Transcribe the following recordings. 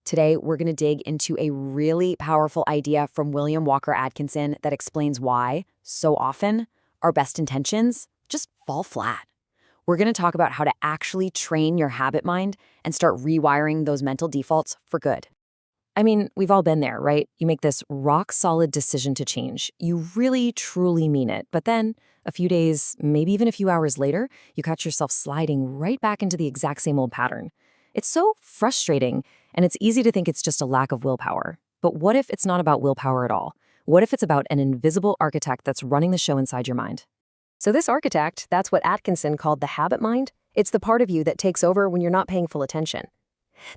Today, we're going to dig into a really powerful idea from William Walker Atkinson that explains why, so often, our best intentions just fall flat. We're going to talk about how to actually train your habit mind and start rewiring those mental defaults for good. I mean, we've all been there, right? You make this rock-solid decision to change. You really, truly mean it. But then, a few days, maybe even a few hours later, you catch yourself sliding right back into the exact same old pattern. It's so frustrating, and it's easy to think it's just a lack of willpower. But what if it's not about willpower at all? What if it's about an invisible architect that's running the show inside your mind? So this architect, that's what Atkinson called the habit mind. It's the part of you that takes over when you're not paying full attention.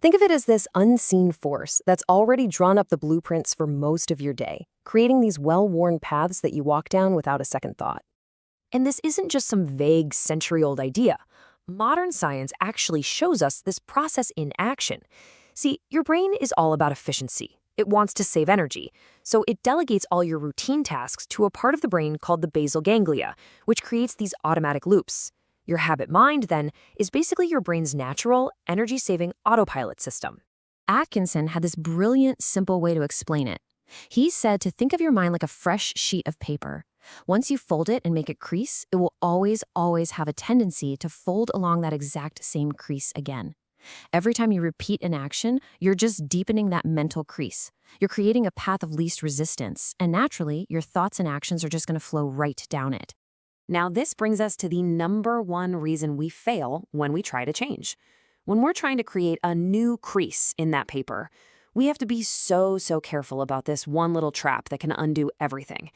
Think of it as this unseen force that's already drawn up the blueprints for most of your day, creating these well-worn paths that you walk down without a second thought. And this isn't just some vague century-old idea. Modern science actually shows us this process in action. See, your brain is all about efficiency. It wants to save energy, so it delegates all your routine tasks to a part of the brain called the basal ganglia, which creates these automatic loops. Your habit mind, then, is basically your brain's natural, energy-saving autopilot system. Atkinson had this brilliant, simple way to explain it. He said to think of your mind like a fresh sheet of paper. Once you fold it and make it crease, it will always have a tendency to fold along that exact same crease again. Every time you repeat an action, you're just deepening that mental crease. You're creating a path of least resistance, and naturally, your thoughts and actions are just going to flow right down it. Now, this brings us to the number one reason we fail when we try to change. When we're trying to create a new crease in that paper, we have to be so careful about this one little trap that can undo everything.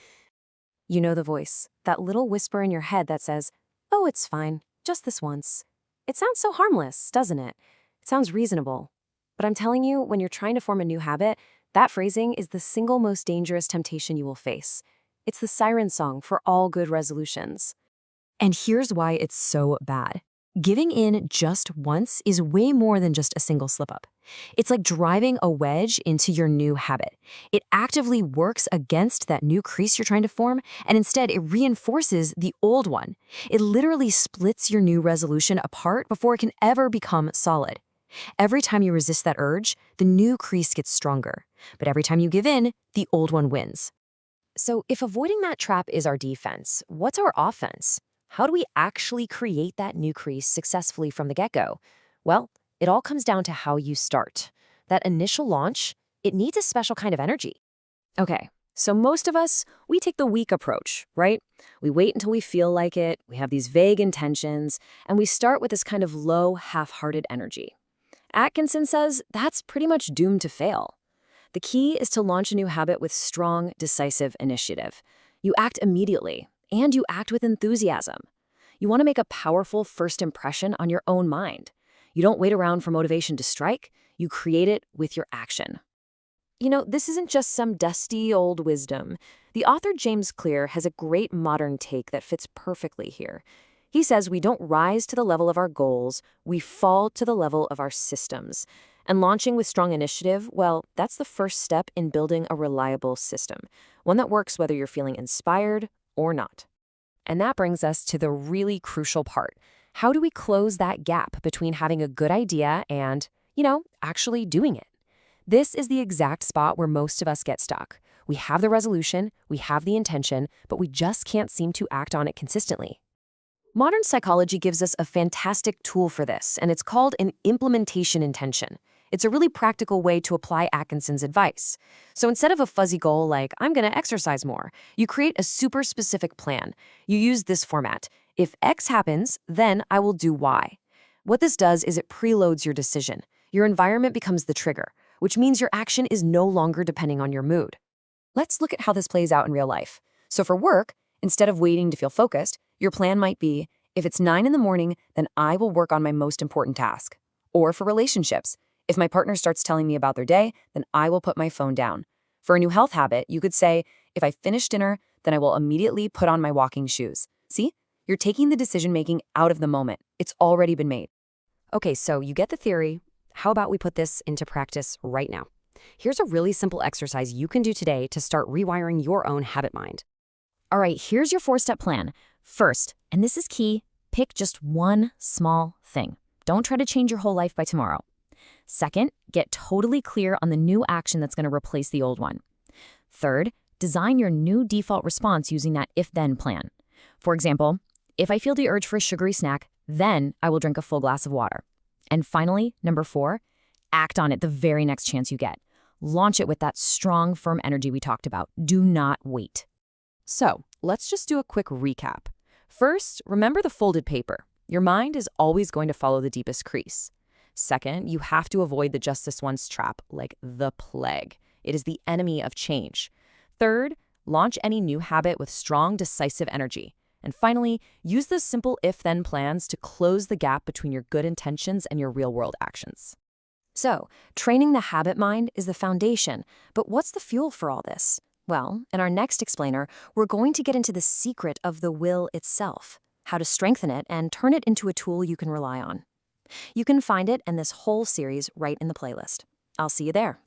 You know the voice, that little whisper in your head that says, "Oh, it's fine, just this once." It sounds so harmless, doesn't it? It sounds reasonable. But I'm telling you, when you're trying to form a new habit, that phrasing is the single most dangerous temptation you will face. It's the siren song for all good resolutions. And here's why it's so bad. Giving in just once is way more than just a single slip-up. It's like driving a wedge into your new habit. It actively works against that new crease you're trying to form, and instead it reinforces the old one. It literally splits your new resolution apart before it can ever become solid. Every time you resist that urge, the new crease gets stronger. But every time you give in, the old one wins. So if avoiding that trap is our defense, what's our offense? How do we actually create that new crease successfully from the get-go? Well, it all comes down to how you start. That initial launch, it needs a special kind of energy. Okay, so most of us, we take the weak approach, right? We wait until we feel like it, we have these vague intentions, and we start with this kind of low, half-hearted energy. Atkinson says that's pretty much doomed to fail. The key is to launch a new habit with strong, decisive initiative. You act immediately, and you act with enthusiasm. You want to make a powerful first impression on your own mind. You don't wait around for motivation to strike, you create it with your action. You know, this isn't just some dusty old wisdom. The author James Clear has a great modern take that fits perfectly here. He says we don't rise to the level of our goals, we fall to the level of our systems. And launching with strong initiative, well, that's the first step in building a reliable system, one that works whether you're feeling inspired or not. And that brings us to the really crucial part. How do we close that gap between having a good idea and, actually doing it? This is the exact spot where most of us get stuck. We have the resolution, we have the intention, but we just can't seem to act on it consistently. Modern psychology gives us a fantastic tool for this, and it's called an implementation intention. It's a really practical way to apply Atkinson's advice. So instead of a fuzzy goal like, I'm going to exercise more, you create a super specific plan. You use this format. If X happens, then I will do Y. What this does is it preloads your decision. Your environment becomes the trigger, which means your action is no longer depending on your mood. Let's look at how this plays out in real life. So for work, instead of waiting to feel focused, your plan might be, if it's 9 in the morning, then I will work on my most important task. Or for relationships, if my partner starts telling me about their day, then I will put my phone down. For a new health habit, you could say, if I finish dinner, then I will immediately put on my walking shoes. See? You're taking the decision-making out of the moment. It's already been made. Okay, so you get the theory. How about we put this into practice right now? Here's a really simple exercise you can do today to start rewiring your own habit mind. All right, here's your 4-step plan. First, and this is key, pick just one small thing. Don't try to change your whole life by tomorrow. Second, get totally clear on the new action that's going to replace the old one. Third, design your new default response using that if-then plan. For example, if I feel the urge for a sugary snack, then I will drink a full glass of water. And finally, number 4, act on it the very next chance you get. Launch it with that strong, firm energy we talked about. Do not wait. So, let's just do a quick recap. First, remember the folded paper. Your mind is always going to follow the deepest crease. Second, you have to avoid the just this once trap like the plague. It is the enemy of change. Third, launch any new habit with strong, decisive energy. And finally, use the simple if-then plans to close the gap between your good intentions and your real-world actions. So, training the habit mind is the foundation, but what's the fuel for all this? Well, in our next explainer, we're going to get into the secret of the will itself, how to strengthen it and turn it into a tool you can rely on. You can find it and this whole series right in the playlist. I'll see you there.